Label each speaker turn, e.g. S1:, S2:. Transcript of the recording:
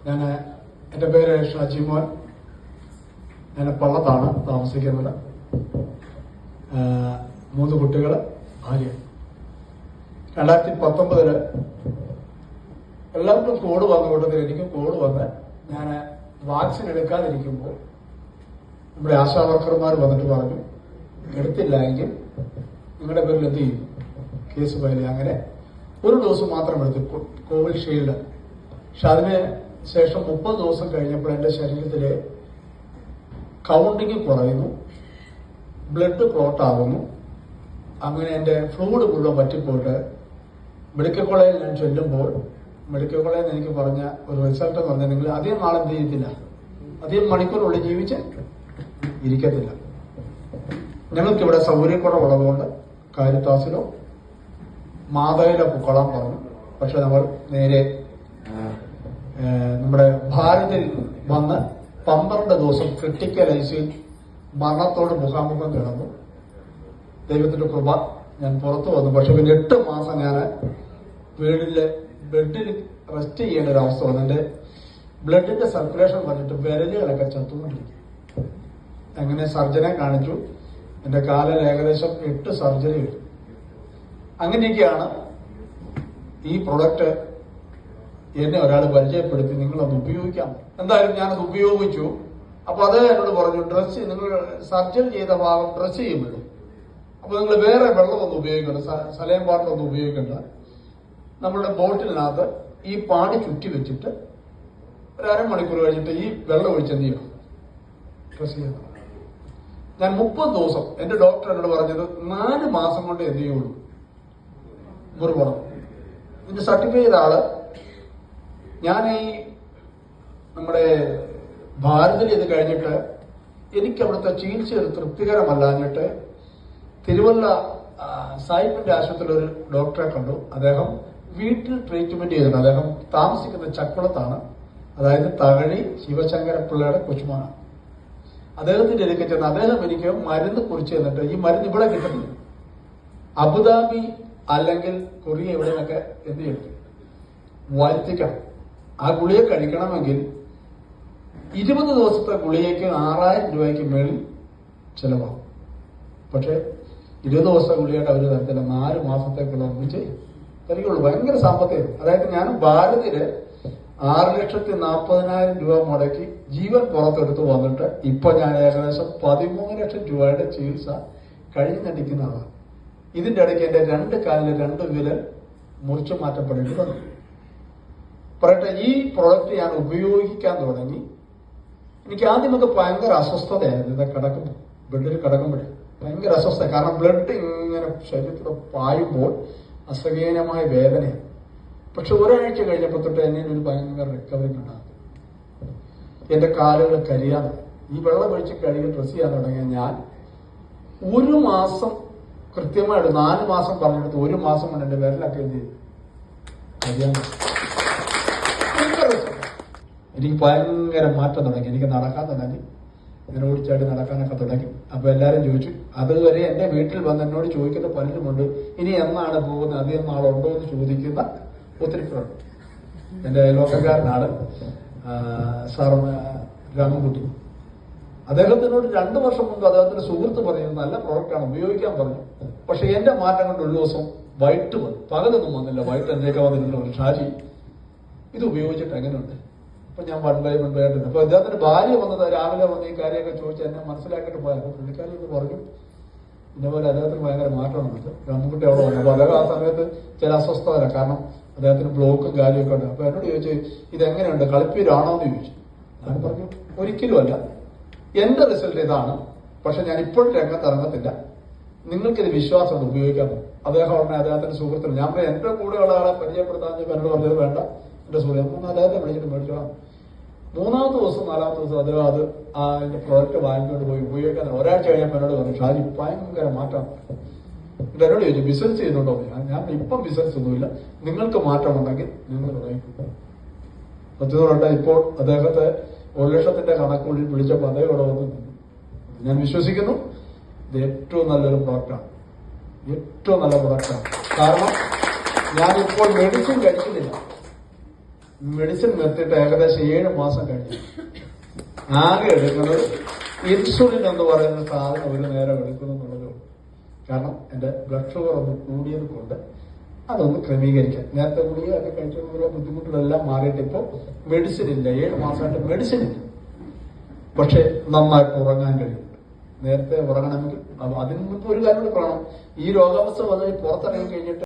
S1: എൻ്റെ പേര് ഷാജിമോൻ. ഞാൻ പള്ളത്താണ് താമസിക്കുന്നത്. 3 കുട്ടികൾ, ഭാര്യ. 2019 എല്ലാവർക്കും കോഡ് വന്ന കൂട്ടത്തിൽ എനിക്കും കോഡ് വന്ന് ഞാൻ വാക്സിൻ എടുക്കാതിരിക്കുമ്പോൾ നമ്മുടെ ആശാവർക്കർമാർ വന്നിട്ട് പറഞ്ഞു, എടുത്തില്ല എങ്കിൽ നിങ്ങളുടെ പേരിൽ എന്ത് ചെയ്യും, കേസ് ഫയൽ ചെയ്യും. അങ്ങനെ ഒരു ഡോസ് മാത്രം എടുത്തു, കോവിഷീൽഡ്. പക്ഷെ അതിന് ശേഷം 30 ദിവസം കഴിഞ്ഞപ്പോൾ എൻ്റെ ശരീരത്തിലെ കൗണ്ടിങ് കുറയുന്നു, ബ്ലഡ് ക്ലോട്ട് ആകുന്നു. അങ്ങനെ എൻ്റെ ഫ്ലൂയിഡ് മുഴുവൻ പറ്റിപ്പോയിട്ട് മെഡിക്കൽ കോളേജിൽ ഞാൻ ചെല്ലുമ്പോൾ മെഡിക്കൽ കോളേജിൽ എനിക്ക് പറഞ്ഞ ഒരു റിസൾട്ട് എന്ന് പറഞ്ഞാൽ, നിങ്ങൾ അധികം നാളെ എന്ത് ചെയ്യത്തില്ല, അധികം മണിക്കൂറിനുള്ളിൽ ജീവിച്ച് ഇരിക്കത്തില്ല. ഞങ്ങൾക്കിവിടെ സൗകര്യക്കുറവുള്ളതുകൊണ്ട് കാരിത്താസിലോ മാതയിലോ പൊക്കോളാൻ പറഞ്ഞു. പക്ഷെ നമ്മൾ നേരെ നമ്മുടെ ഭാരതിൽ വന്ന് 12 ദിവസം ക്രിട്ടിക്കൽ ഐസിയിൽ മരണത്തോട് മുഖാമുഖം കിടന്നു. ദൈവത്തിന്റെ കൃപ, ഞാൻ പുറത്തു വന്നു. പക്ഷെ പിന്നെ 8 മാസം ഞാൻ വീടിലെ ബെഡിൽ റെസ്റ്റ് ചെയ്യേണ്ട ഒരു അവസ്ഥ വന്നു. എൻ്റെ ബ്ലഡിന്റെ സർക്കുലേഷൻ വന്നിട്ട് വിരലുകളൊക്കെ ചത്തുകൊണ്ടിരിക്കും. അങ്ങനെ സർജനെ കാണിച്ചു. എൻ്റെ കാലിൽ ഏകദേശം 8 സർജറി വരും. അങ്ങനെയൊക്കെയാണ് ഈ പ്രൊഡക്റ്റ് എന്നെ ഒരാൾ പരിചയപ്പെടുത്തി, നിങ്ങളത് ഉപയോഗിക്കാം. എന്തായാലും ഞാനത് ഉപയോഗിച്ചു. അപ്പൊ അത് എന്നോട് പറഞ്ഞു, ഡ്രസ് നിങ്ങൾ സർജറി ചെയ്ത ഭാഗം ഡ്രസ് ചെയ്യുമ്പോഴും അപ്പൊ നിങ്ങൾ വേറെ വെള്ളമൊന്നും ഉപയോഗിക്കണ്ട, സലൈൻ വാട്ടറൊന്നും ഉപയോഗിക്കണ്ട. നമ്മളുടെ ബോട്ടിലിനകത്ത് ഈ പാടി ചുറ്റി വെച്ചിട്ട് ഒരു അരമണിക്കൂർ കഴിഞ്ഞിട്ട് ഈ വെള്ളം ഒഴിച്ച് എന്ത് ചെയ്യണം, ഡ്രസ് ചെയ്യണം. ഞാൻ 30 ദിവസം, എന്റെ ഡോക്ടർ എന്നോട് പറഞ്ഞത് 4 മാസം കൊണ്ട് എന്ത് ചെയ്യുള്ളൂ, മുറിവണം. ഇതിന്റെ സർട്ടിഫൈ ചെയ്ത ആള്. ഞാൻ ഈ നമ്മുടെ ഭാരതിൽ ഇത് കഴിഞ്ഞിട്ട് എനിക്ക് അവിടുത്തെ ചികിത്സ ഒരു തൃപ്തികരമല്ലാഞ്ഞിട്ട് തിരുവല്ല സായിപ്പിന്റെ ആശുപത്രിയിൽ ഒരു ഡോക്ടറെ കണ്ടു. അദ്ദേഹം വീട്ടിൽ ട്രീറ്റ്മെന്റ് ചെയ്തിട്ടുണ്ട്. അദ്ദേഹം താമസിക്കുന്ന ചക്കുളത്താണ്, അതായത് തകഴി ശിവശങ്കരപ്പിള്ളയുടെ കൊച്ചുമോനാണ്. അദ്ദേഹത്തിന്റെ അടുക്ക ചെന്ന് അദ്ദേഹം എനിക്ക് മരുന്ന് കുറിച്ച് തന്നിട്ട്, ഈ മരുന്ന് ഇവിടെ കിട്ടുന്നില്ല, അബുദാബി അല്ലെങ്കിൽ കൊറിയ എവിടെയൊക്കെ എന്ത് ചെയ്യണം, വരുത്തിക്കണം. ആ ഗുളിക കഴിക്കണമെങ്കിൽ 20 ദിവസത്തെ ഗുളികയ്ക്ക് 6000 രൂപയ്ക്ക് മേളിൽ ചെലവാകും. പക്ഷെ 20 ദിവസത്തെ ഗുളികയായിട്ട് അവർ തരത്തില്ല, 4 മാസത്തേക്കുള്ള ഒന്നിച്ച് തരികയുള്ളൂ. ഭയങ്കര സാമ്പത്തികം. അതായത് ഞാൻ ഭാരതില് 6,40,000 രൂപ മുടക്കി ജീവൻ പുറത്തെടുത്ത് വന്നിട്ട് ഇപ്പൊ ഞാൻ ഏകദേശം 13 ലക്ഷം രൂപയുടെ ചികിത്സ കഴിഞ്ഞിരിക്കുന്ന ആളാണ്. ഇതിന്റെ ഇടയ്ക്ക് എന്റെ 2 കാലിലെ 2 വിരൽ മുറിച്ചു മാറ്റപ്പെടേണ്ടി വന്നു. പറയട്ടെ, ഈ പ്രോഡക്റ്റ് ഞാൻ ഉപയോഗിക്കാൻ തുടങ്ങി. എനിക്ക് ആദ്യമൊക്കെ ഭയങ്കര അസ്വസ്ഥതയായിരുന്നു. ഇത് കിടക്കുമ്പോൾ, ബെഡിൽ കിടക്കുമ്പോഴേ ഭയങ്കര അസ്വസ്ഥത. കാരണം ബ്ലഡ് ഇങ്ങനെ ശരീരത്തിൽ പായുമ്പോൾ അസഹനീയമായ വേദനയാണ്. പക്ഷെ ഒരാഴ്ച കഴിഞ്ഞപ്പോൾ തൊട്ട് എന്നെ ഒരു ഭയങ്കര റിക്കവറി ഉണ്ടാകും. എന്റെ കാലുകൾ കരിയാൻ, ഈ വെള്ളം ഒഴിച്ച് കഴുകി ഡ്രസ് ചെയ്യാൻ തുടങ്ങിയ ഞാൻ 1 മാസം കൃത്യമായിട്ട്, 4 മാസം പറഞ്ഞെടുത്ത് 1 മാസം കൊണ്ട് എന്റെ വിരലൊക്കെ എന്ത് ചെയ്തു, കരിയാൻ. എനിക്ക് ഭയങ്കര മാറ്റം തുടങ്ങി. എനിക്ക് നടക്കാൻ തുടങ്ങി, ഇങ്ങനെ ഓടിച്ചാടി നടക്കാനൊക്കെ തുടങ്ങി. അപ്പൊ എല്ലാരും ചോദിച്ചു, അതുവരെ എന്റെ വീട്ടിൽ വന്ന് എന്നോട് ചോദിക്കുന്ന പലരുമുണ്ട്, ഇനി എന്നാണ് പോകുന്നത്, അധികം നാളുണ്ടോ എന്ന് ചോദിക്കുന്ന ഒത്തിരി പേരുണ്ട്. എന്റെ അയൽവക്കക്കാരനാണ് സാർ രാമൻകുട്ടി. അദ്ദേഹത്തിനോട് 2 വർഷം മുമ്പ് അദ്ദേഹത്തിന്റെ സുഹൃത്ത് പറഞ്ഞു, നല്ല പ്രോഡക്റ്റാണ്, ഉപയോഗിക്കാൻ പറഞ്ഞു. പക്ഷെ എന്റെ മാറ്റം കൊണ്ട് ഒരു ദിവസം വൈകിട്ട് വന്നു, പകലൊന്നും വന്നില്ല, വൈകിട്ട് എന്തൊക്കെ വന്നിരുന്നു, ഷാജി ഇത് ഉപയോഗിച്ചിട്ട് എങ്ങനെയുണ്ട്. അപ്പൊ ഞാൻ 1 by 1 ആയിട്ടുണ്ട്. അപ്പൊ അദ്ദേഹത്തിന്റെ ഭാര്യ വന്നത് രാവിലെ വന്ന് ഈ കാര്യമൊക്കെ ചോദിച്ച് എന്നെ മനസ്സിലാക്കിയിട്ട് പോയാൽ പുള്ളിക്കാരി എന്ന് പറഞ്ഞു, ഇതേപോലെ അദ്ദേഹത്തിന് ഭയങ്കര മാറ്റമാണ്. രാമൻകുട്ടി അവിടെ വന്നു. അപ്പൊ അദ്ദേഹം ആ സമയത്ത് ചില അസ്വസ്ഥതല്ല, കാരണം അദ്ദേഹത്തിന് ബ്ലോക്കും കാര്യമൊക്കെ ഉണ്ട്. അപ്പൊ എന്നോട് ചോദിച്ചു, ഇതെങ്ങനെയുണ്ട്, കളിപ്പീരാണോ എന്ന് ചോദിച്ചു. ഞാൻ പറഞ്ഞു, ഒരിക്കലും അല്ല, എന്റെ റിസൾട്ട് ഇതാണ്. പക്ഷെ ഞാൻ ഇപ്പോഴും രംഗത്ത് ഇറങ്ങത്തില്ല, നിങ്ങൾക്കിത് വിശ്വാസമുണ്ട്, ഉപയോഗിക്കാൻ. അദ്ദേഹം ഉടനെ അദ്ദേഹത്തിന്റെ സുഹൃത്തിന്, ഞാൻ എന്റെ കൂടെയുള്ള ആളെ പരിചയപ്പെടുത്താൻ എന്നോട് പറഞ്ഞത് വേണ്ട, എന്റെ സുഹൃത്ത് അദ്ദേഹത്തെ വിളിച്ചിട്ട് മേടിച്ചോളാം. 3-ാമത്തെ ദിവസം 4-ാമത്തെ ദിവസം അദ്ദേഹം അത് അതിന്റെ പ്രോഡക്റ്റ് വാങ്ങിക്കൊണ്ട് പോയി ഉപയോഗിക്കാൻ. ഒരാഴ്ച കഴിഞ്ഞപ്പോൾ എന്നോട് പറഞ്ഞു, ഷാജി ഭയങ്കര മാറ്റം. എന്നോട് ചോദിച്ചു, ബിസിനസ് ചെയ്യുന്നുണ്ടോ? ഞാൻ ഇപ്പം ബിസിനസ് ഒന്നുമില്ല, നിങ്ങൾക്ക് മാറ്റമുണ്ടെങ്കിൽ നിങ്ങൾ തുടങ്ങിക്കും. സത്യത്തോടെ ഇപ്പോൾ അദ്ദേഹത്തെ 1 ലക്ഷത്തിന്റെ കണക്കുള്ളിൽ വിളിച്ചപ്പോൾ അദ്ദേഹം ഇവിടെ വന്നു. ഞാൻ വിശ്വസിക്കുന്നു ഇത് ഏറ്റവും നല്ലൊരു പ്രോഡക്റ്റാണ്, ഏറ്റവും നല്ല പ്രൊഡക്റ്റാണ്. കാരണം ഞാനിപ്പോൾ മെഡിസിൻ കഴിക്കുന്നില്ല. മെഡിസിൻ നിർത്തിയിട്ട് ഏകദേശം 7 മാസം കഴിഞ്ഞു. ആകെ എടുക്കുന്നത് ഇൻസുലിൻ എന്ന് പറയുന്ന സാധനം ഒരു നേരം എടുക്കുന്നു എന്നുള്ളതേ ഉള്ളൂ. കാരണം എന്റെ ബ്ലഡ് ഷുഗർ ഒന്ന് കൂടിയത് കൊണ്ട് അതൊന്ന് ക്രമീകരിക്കാൻ. നേരത്തെ ഗുളികയൊക്കെ കഴിച്ചുള്ള ബുദ്ധിമുട്ടുകളെല്ലാം മാറിയിട്ട് ഇപ്പോൾ മെഡിസിൻ ഇല്ല. 7 മാസമായിട്ട് മെഡിസിൻ ഇല്ല. പക്ഷെ നന്നായിട്ട് ഉറങ്ങാൻ കഴിയും. നേരത്തെ ഉറങ്ങണമെങ്കിൽ അതിന് മുൻപ് ഒരു കാര്യം കൂടി പറയണം. ഈ രോഗാവസ്ഥ വന്ന് പുറത്തിറങ്ങി കഴിഞ്ഞിട്ട്